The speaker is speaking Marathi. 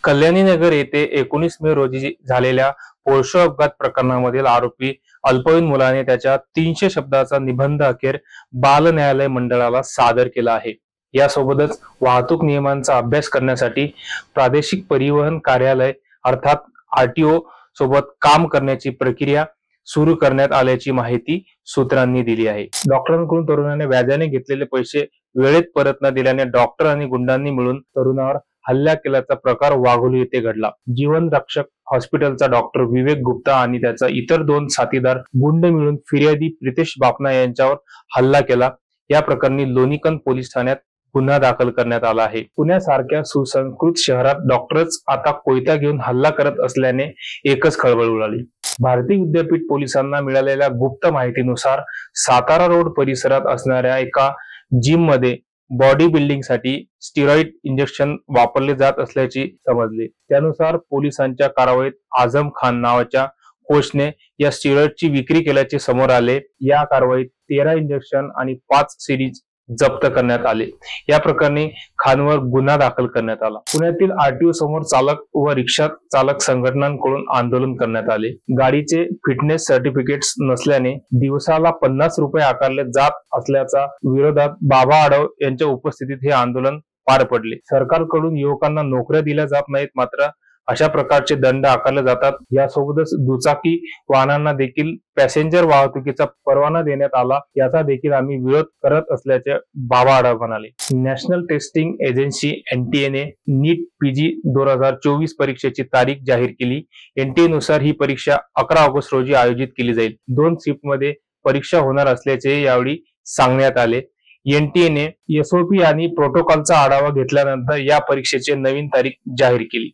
कल्याणी नगर येथे 19 मे रोजी झालेल्या पोर्शो अपघात प्रकरणामधील आरोपी अल्पवयीन मुलाने त्याच्या 300 शब्दाचा निबंध अखेर बाल न्यायालय मंडळाला सादर केला आहे। यासोबतच वाहतूक नियमांचा अभ्यास करण्यासाठी प्रादेशिक परिवहन कार्यालय अर्थात आरटीओ सोबत काम करण्याची प्रक्रिया सुरू करण्यात आल्याची माहिती सूत्रांनी दिली आहे। डॉक्टरांकडून तरुणाने व्याजाने घेतलेले पैसे वेळेत परत न दिल्याने डॉक्टर आणि गुंडांनी मिळून तरुणावर हल्ला केल्याचा प्रकार वाघोली येथे घडला। जीवन रक्षक हॉस्पिटलचा डॉक्टर विवेक गुप्ता आणि त्याचा इतर 2 साथीदार गुंड मिळून फिर्यादी प्रितेश बापना यांच्यावर हल्ला केला। या प्रकरणी लोणीकंद पोलीस ठाण्यात गुन्हा दाखल करण्यात आला आहे। पुण्यासारख्या सुसंस्कृत शहरात डॉक्टरच आता कोयता घेऊन हल्ला करत असल्याने एकच खळबळ उडाली। भारतीय विद्यापीठ पोलिसांना मिळालेल्या गुप्त माहितीनुसार सातारा रोड परिसरात असणाऱ्या एका जिम मध्ये बॉडी बिल्डिंग साठी स्टिरॉइड इंजेक्शन वापरले जात असल्याचे समजले। त्यानुसार पोलिसांच्या कारवाईत आझम खान नावाच्या कोचने या स्टिरॉइडची विक्री केल्याचे समोर आले। या कारवाईत 13 इंजेक्शन आणि 5 सिरीज जप्त करण्यात आले। या प्रकरणी खानवर गुन्हा दाखल करण्यात आला। पुण्यातील आरटीओ समोर चालक व रिक्षा चालक संघटनांकडून आंदोलन करण्यात आले। गाडीचे फिटनेस सर्टिफिकेट्स नसल्याने दिवसाला 50 रुपये आकारले जात असल्याचा विरोधात बाबा आढाव यांच्या उपस्थितीत हे आंदोलन पार पडले। सरकारकडून युवकांना नोकऱ्या दिल्या जात नाहीत, मात्र अशा प्रकारचे दंड आकारले जातात। यासोबतच दुचाकी वाहनांना देखील पॅसेंजर वाहतुकीचा परवाना देण्यात आला, याचा देखील आम्ही विरोध करत असल्याचे बाबा आढाव म्हणाले। नॅशनल टेस्टिंग एजन्सी NTA ने नीट PG 2024 परीक्षेची तारीख जाहीर केली। NTA नुसार ही परीक्षा 11 ऑगस्ट रोजी आयोजित केली जाईल। 2 शिफ्टमध्ये परीक्षा होणार असल्याचे यावेळी सांगण्यात आले। NTA ने SOP आणि प्रोटोकॉलचा आढावा घेतल्यानंतर या परीक्षेची नवीन तारीख जाहीर केली।